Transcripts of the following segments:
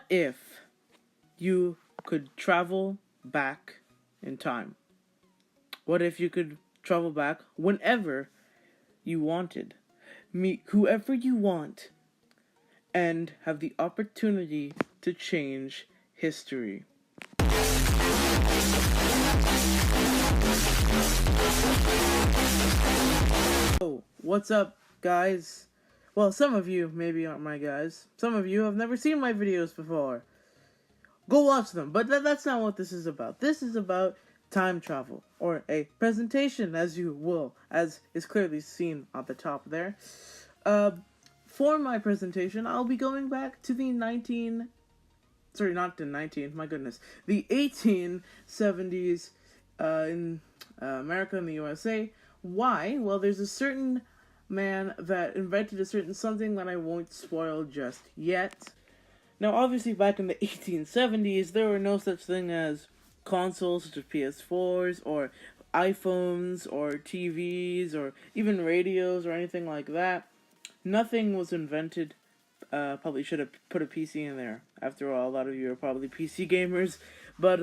If you could travel back in time? What if you could travel back whenever you wanted? Meet whoever you want and have the opportunity to change history. Oh, what's up, guys? Well, some of you maybe aren't my guys. Some of you have never seen my videos before. Go watch them, but that's not what this is about. This is about time travel, or a presentation, as you will, as is clearly seen at the top there. For my presentation, I'll be going back to the the 1870s in America and the USA. Why? Well, there's a certain man that invented a certain something that I won't spoil just yet. Now, obviously, back in the 1870s, there were no such thing as consoles such as PS4s or iPhones or TVs or even radios or anything like that. Nothing was invented. Probably should have put a PC in there. After all, a lot of you are probably PC gamers. But,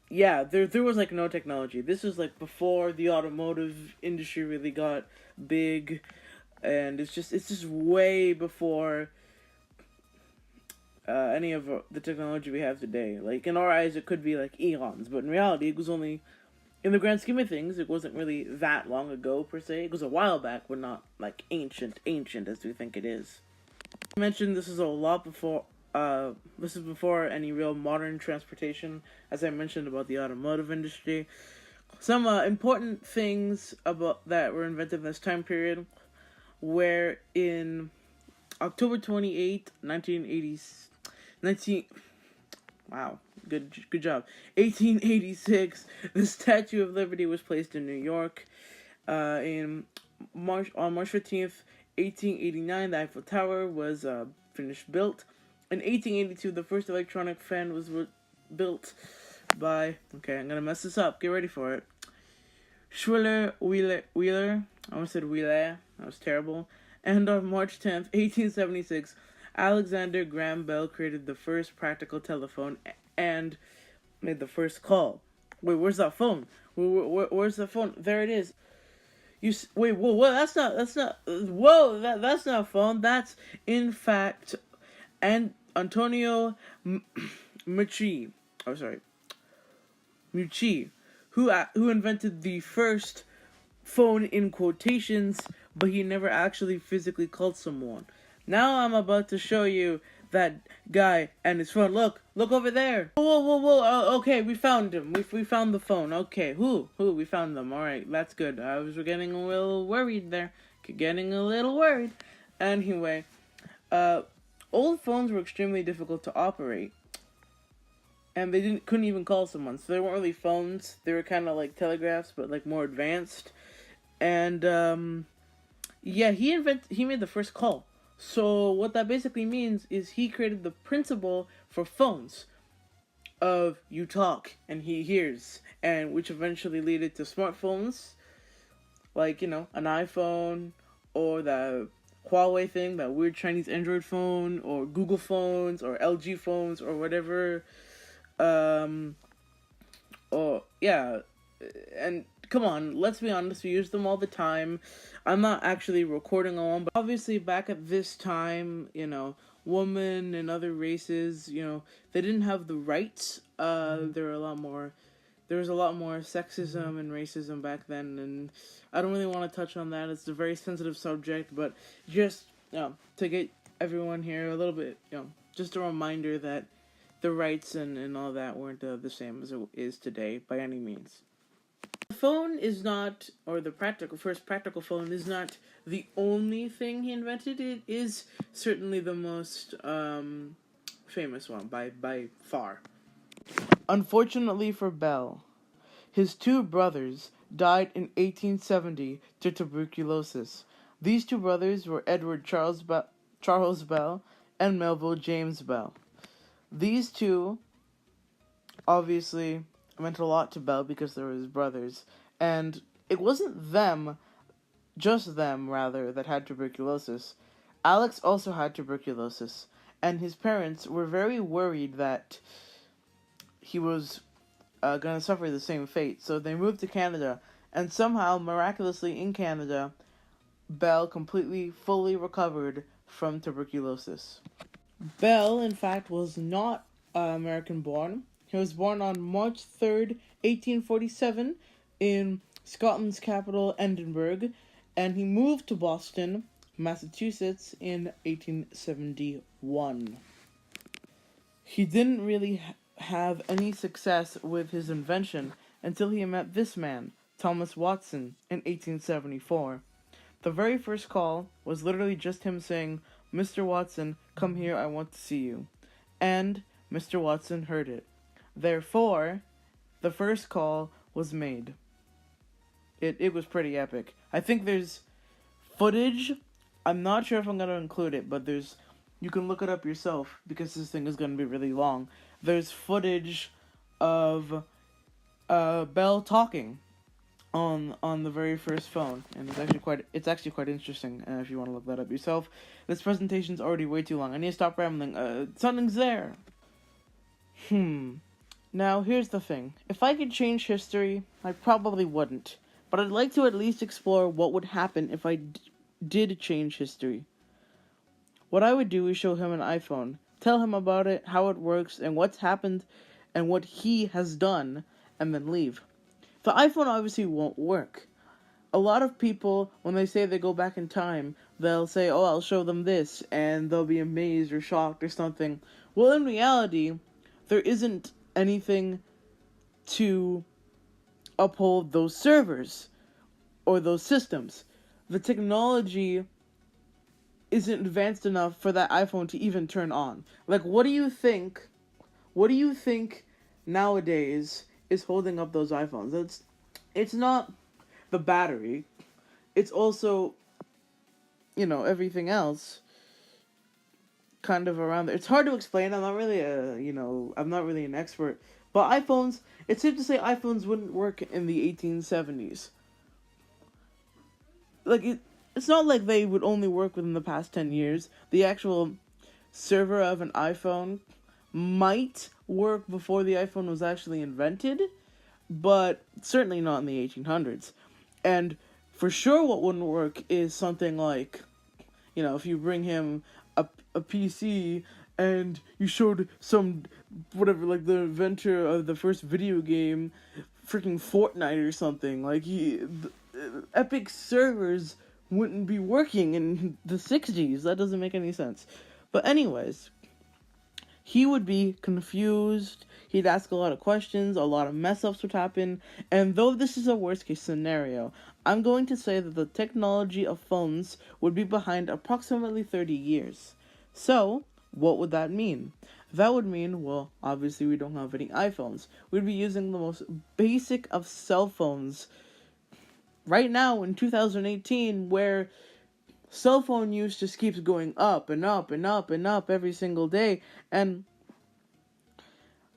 yeah, there was, no technology. This was, before the automotive industry really got big. And it's just way before any of the technology we have today. In our eyes, it could be eons, but in reality, it was only, in the grand scheme of things, it wasn't really that long ago per se. It was a while back, but not ancient as we think it is. I mentioned this is a lot before. This is before any real modern transportation, as I mentioned about the automotive industry. Some important things about that were invented in this time period. Where in October 28th, 1886, the Statue of Liberty was placed in New York. On March 15th, 1889, the Eiffel Tower was finished built. In 1882, the first electronic fan was built by, okay, I'm gonna mess this up, get ready for it, Schuyler Wheeler. I almost said Wheeler. That was terrible. And on March 10th, 1876, Alexander Graham Bell created the first practical telephone and made the first call. Wait, where's that phone? Where's the phone? There it is. Wait, whoa, that's not a phone. That's, in fact, Antonio Meucci. Oh, sorry. Meucci, who invented the first phone in quotations, but he never actually physically called someone. Now I'm about to show you that guy and his phone. Look over there. Whoa. Okay, we found him. We found the phone. Okay, who? We found them. All right, that's good. I was getting a little worried there. Anyway, old phones were extremely difficult to operate. And they couldn't even call someone. So they weren't really phones. They were kind of like telegraphs, but more advanced. And he made the first call. So what that basically means is he created the principle for phones of you talk and he hears, and which eventually led to smartphones, an iPhone or the Huawei thing, that weird Chinese Android phone, or Google phones or LG phones or whatever. And come on, let's be honest, we use them all the time. I'm not actually recording on one, but obviously back at this time, women and other races, they didn't have the rights. There was a lot more sexism and racism back then, and I don't really want to touch on that. It's a very sensitive subject, but just, to get everyone here a little bit, just a reminder that the rights and all that weren't the same as it is today by any means. The phone is not, or the first practical phone is not the only thing he invented. It is certainly the most famous one by far. Unfortunately for Bell, his two brothers died in 1870 to tuberculosis. These two brothers were Edward Charles Bell and Melville James Bell. These two, obviously, meant a lot to Bell because they were his brothers. And it wasn't just them, that had tuberculosis. Alex also had tuberculosis, and his parents were very worried that he was going to suffer the same fate. So they moved to Canada, and somehow, miraculously in Canada, Bell completely, fully recovered from tuberculosis. Bell, in fact, was not American born. He was born on March 3rd, 1847, in Scotland's capital, Edinburgh, and he moved to Boston, Massachusetts, in 1871. He didn't really have any success with his invention until he met this man, Thomas Watson, in 1874. The very first call was literally just him saying, "Mr. Watson, come here, I want to see you." And Mr. Watson heard it. Therefore, the first call was made. It was pretty epic. I think there's footage. I'm not sure if I'm going to include it, but you can look it up yourself because this thing is going to be really long. There's footage of Bell talking on the very first phone, and it's actually quite interesting if you want to look that up yourself. This presentation's already way too long. I need to stop rambling. Something's there. Now here's the thing. If I could change history, I probably wouldn't, but I'd like to at least explore what would happen if I did change history. What I would do is show him an iPhone, tell him about it, how it works, and what's happened, and what he has done, and then leave. The iPhone obviously won't work. A lot of people, when they say they go back in time, they'll say, "Oh, I'll show them this," and they'll be amazed or shocked or something. Well, in reality, there isn't anything to uphold those servers or those systems. The technology isn't advanced enough for that iPhone to even turn on. Like, what do you think nowadays is holding up those iPhones? It's not the battery. It's also, everything else kind of around there. It's hard to explain. I'm not really an expert. But iPhones, it's safe to say iPhones wouldn't work in the 1870s. Like, it's not like they would only work within the past 10 years. The actual server of an iPhone might work before the iPhone was actually invented, but certainly not in the 1800s. And for sure what wouldn't work is something like, if you bring him a PC and you showed some, whatever, like the inventor of the first video game, freaking Fortnite or something, like Epic servers wouldn't be working in the 60s. That doesn't make any sense. But anyways, he would be confused. He'd ask a lot of questions. A lot of mess-ups would happen. And though this is a worst-case scenario, I'm going to say that the technology of phones would be behind approximately 30 years. So, what would that mean? That would mean, well, obviously we don't have any iPhones. We'd be using the most basic of cell phones right now in 2018, where cell phone use just keeps going up and up and up and up every single day. And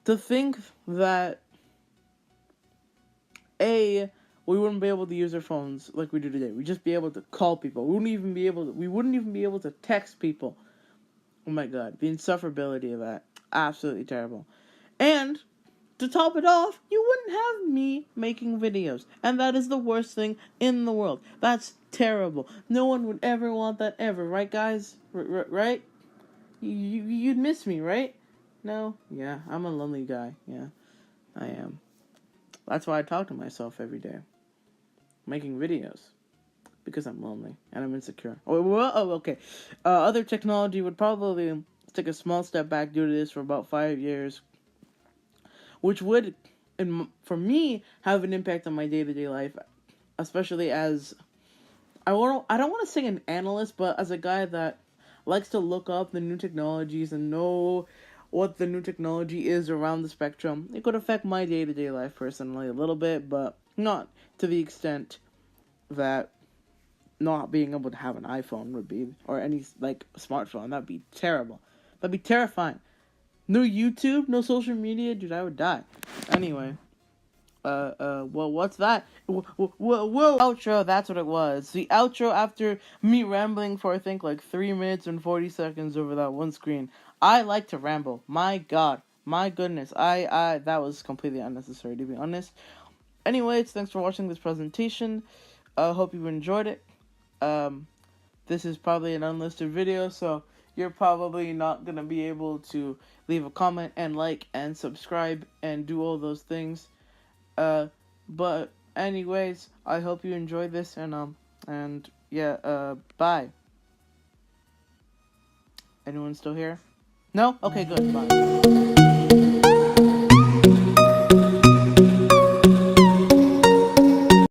to think that we wouldn't be able to use our phones like we do today. We'd just be able to call people. We wouldn't even be able to text people. Oh my god, the insufferability of that. Absolutely terrible. And to top it off, you wouldn't have me making videos. And that is the worst thing in the world. That's terrible. No one would ever want that ever, right, guys? Right? You'd miss me, right? No? Yeah, I'm a lonely guy. Yeah, I am. That's why I talk to myself every day. Making videos. Because I'm lonely and I'm insecure. Okay. Other technology would probably take a small step back due to this for about 5 years, which would, for me, have an impact on my day-to-day life, especially as I don't want to say an analyst, but as a guy that likes to look up the new technologies and know what the new technology is around the spectrum. It could affect my day-to-day life personally a little bit, but not to the extent that not being able to have an iPhone would be, or any, smartphone. That'd be terrible. That'd be terrifying. No YouTube, no social media, dude, I would die. Anyway, well, what's that? Whoa, outro, that's what it was. The outro after me rambling for, I think, like 3 minutes and 40 seconds over that one screen. I like to ramble. My god. My goodness. That was completely unnecessary, to be honest. Anyways, thanks for watching this presentation. I hope you enjoyed it. This is probably an unlisted video, so you're probably not going to be able to leave a comment and like and subscribe and do all those things. But anyways, I hope you enjoyed this, and yeah, bye. Anyone still here? No? Okay, good, bye.